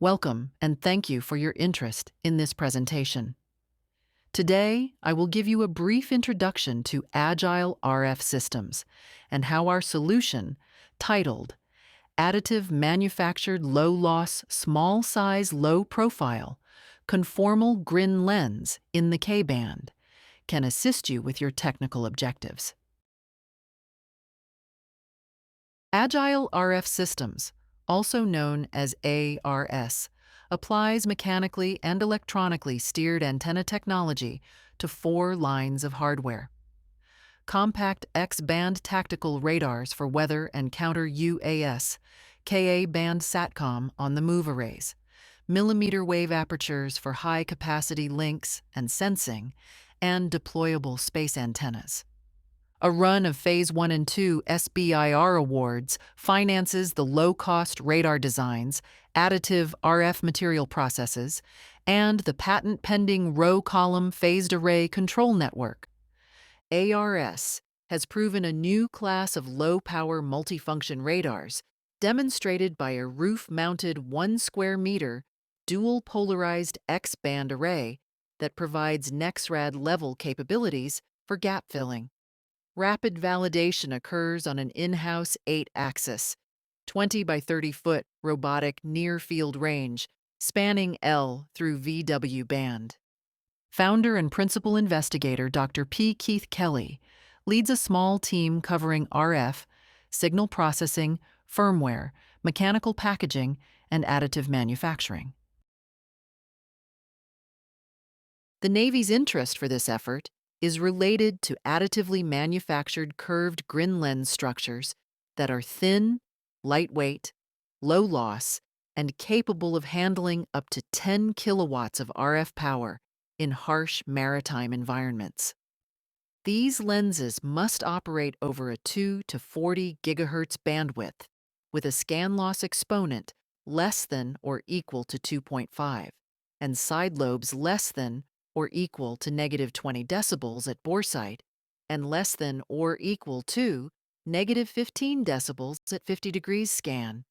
Welcome and thank you for your interest in this presentation. Today, I will give you a brief introduction to Agile RF systems and how our solution, titled Additive Manufactured Low Loss Small Size Low Profile Conformal GRIN Lens in the K-band, can assist you with your technical objectives. Agile RF systems, also known as ARS, applies mechanically and electronically steered antenna technology to 4 lines of hardware. Compact X-band tactical radars for weather and counter-UAS, Ka-band SATCOM on the move arrays, millimeter wave apertures for high-capacity links and sensing, and deployable space antennas. A run of Phase 1 and 2 SBIR awards finances the low-cost radar designs, additive RF material processes, and the patent-pending row-column phased array control network. ARS has proven a new class of low-power multifunction radars, demonstrated by a roof-mounted 1 square meter dual-polarized X-band array that provides NEXRAD-level capabilities for gap filling. Rapid validation occurs on an in-house 8-axis, 20 by 30 foot robotic near-field range, spanning L through VW band. Founder and principal investigator Dr. P. Keith Kelly leads a small team covering RF, signal processing, firmware, mechanical packaging, and additive manufacturing. The Navy's interest for this effort is related to additively manufactured curved GRIN lens structures that are thin, lightweight, low loss, and capable of handling up to 10 kilowatts of RF power in harsh maritime environments. These lenses must operate over a 2 to 40 gigahertz bandwidth with a scan loss exponent less than or equal to 2.5 and side lobes less than or equal to negative 20 decibels at boresight and less than or equal to negative 15 decibels at 50 degrees scan.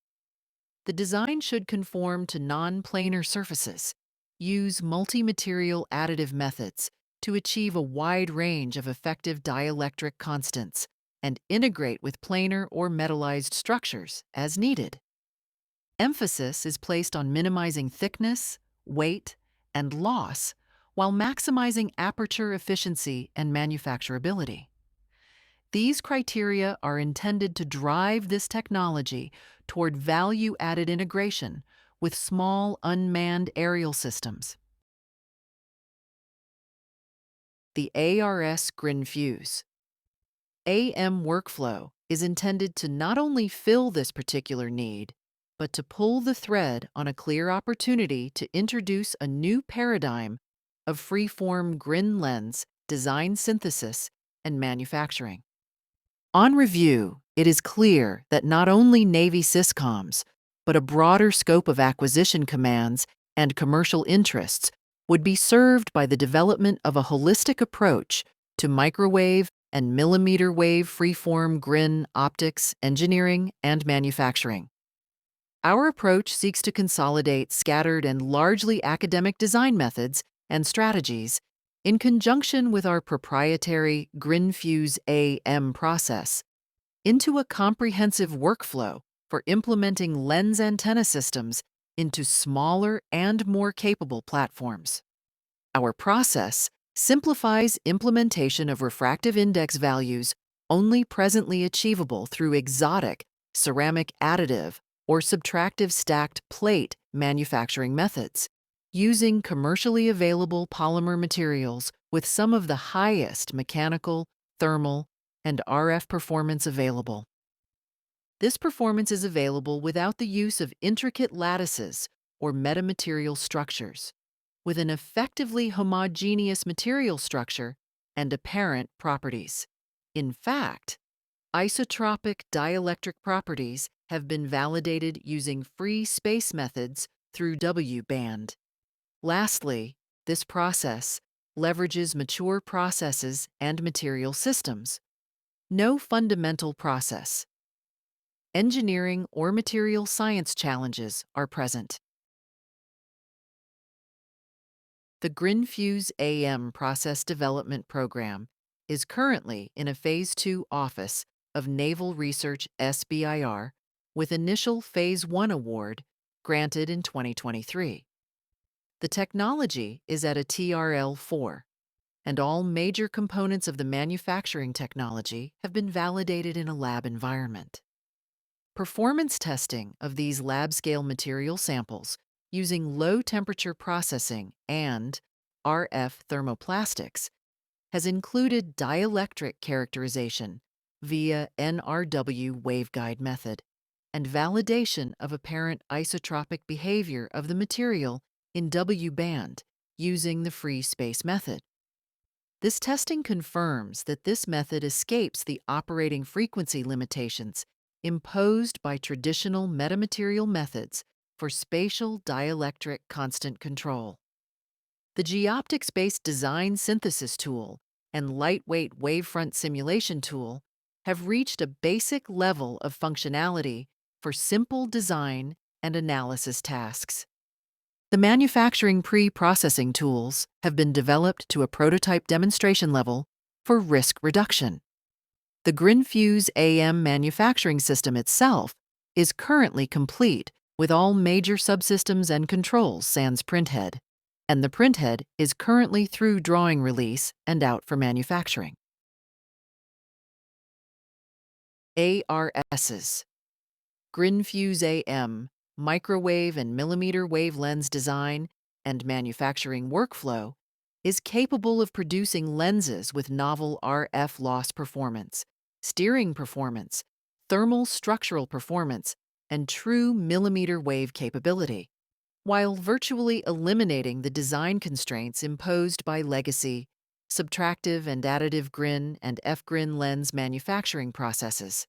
The design should conform to non-planar surfaces, use multi-material additive methods to achieve a wide range of effective dielectric constants, and integrate with planar or metallized structures as needed. Emphasis is placed on minimizing thickness, weight, and loss while maximizing aperture efficiency and manufacturability. These criteria are intended to drive this technology toward value-added integration with small unmanned aerial systems. The ARS GRIN Fuse AM workflow is intended to not only fill this particular need, but to pull the thread on a clear opportunity to introduce a new paradigm of free-form GRIN lens design synthesis and manufacturing. On review, it is clear that not only Navy Syscoms, but a broader scope of acquisition commands and commercial interests would be served by the development of a holistic approach to microwave and millimeter wave freeform GRIN optics engineering and manufacturing. Our approach seeks to consolidate scattered and largely academic design methods and strategies in conjunction with our proprietary GRIN Fuse AM process into a comprehensive workflow for implementing lens antenna systems into smaller and more capable platforms. Our process simplifies implementation of refractive index values only presently achievable through exotic ceramic additive or subtractive stacked plate manufacturing methods, using commercially available polymer materials with some of the highest mechanical, thermal, and RF performance available. This performance is available without the use of intricate lattices or metamaterial structures, with an effectively homogeneous material structure and apparent properties. In fact, isotropic dielectric properties have been validated using free space methods through W-band. Lastly, this process leverages mature processes and material systems. No fundamental process, engineering, or material science challenges are present. The GRIN Fuse AM Process Development Program is currently in a Phase 2 Office of Naval Research SBIR with initial Phase 1 award granted in 2023. The technology is at a TRL 4, and all major components of the manufacturing technology have been validated in a lab environment. Performance testing of these lab-scale material samples using low-temperature processing and RF thermoplastics has included dielectric characterization via NRW waveguide method and validation of apparent isotropic behavior of the material in W-band using the free space method. This testing confirms that this method escapes the operating frequency limitations imposed by traditional metamaterial methods for spatial dielectric constant control. The Geoptics-based design synthesis tool and lightweight wavefront simulation tool have reached a basic level of functionality for simple design and analysis tasks. The manufacturing pre-processing tools have been developed to a prototype demonstration level for risk reduction. The GRIN Fuse AM manufacturing system itself is currently complete with all major subsystems and controls sans printhead, and the printhead is currently through drawing release and out for manufacturing. ARSs. GRIN Fuse AM microwave and millimeter wave lens design and manufacturing workflow is capable of producing lenses with novel RF loss performance, steering performance, thermal structural performance, and true millimeter wave capability, while virtually eliminating the design constraints imposed by legacy, subtractive and additive GRIN and F-GRIN lens manufacturing processes.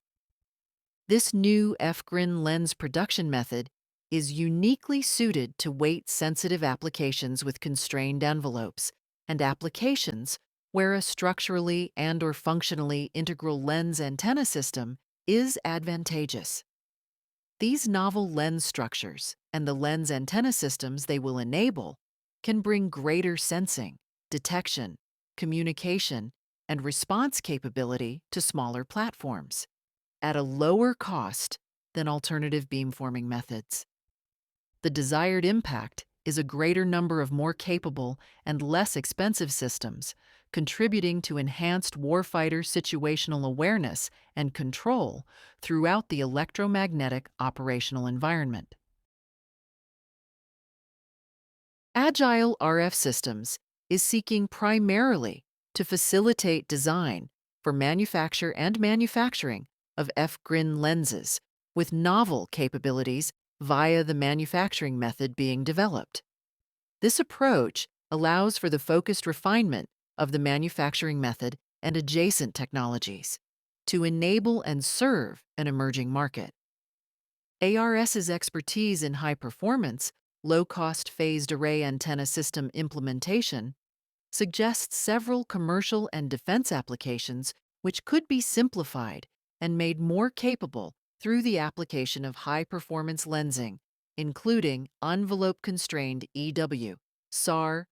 This new F-GRIN lens production method is uniquely suited to weight-sensitive applications with constrained envelopes and applications where a structurally and/or functionally integral lens antenna system is advantageous. These novel lens structures and the lens antenna systems they will enable can bring greater sensing, detection, communication, and response capability to smaller platforms at a lower cost than alternative beamforming methods. The desired impact is a greater number of more capable and less expensive systems, contributing to enhanced warfighter situational awareness and control throughout the electromagnetic operational environment. Agile RF Systems is seeking primarily to facilitate design for manufacture and manufacturing of F-GRIN lenses with novel capabilities via the manufacturing method being developed. This approach allows for the focused refinement of the manufacturing method and adjacent technologies to enable and serve an emerging market. ARS's expertise in high-performance, low-cost phased array antenna system implementation suggests several commercial and defense applications which could be simplified and made more capable through the application of high-performance lensing, including envelope-constrained EW, SAR,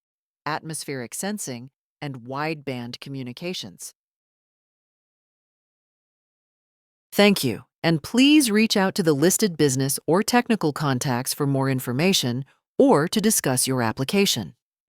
atmospheric sensing, and wideband communications. Thank you, and please reach out to the listed business or technical contacts for more information or to discuss your application.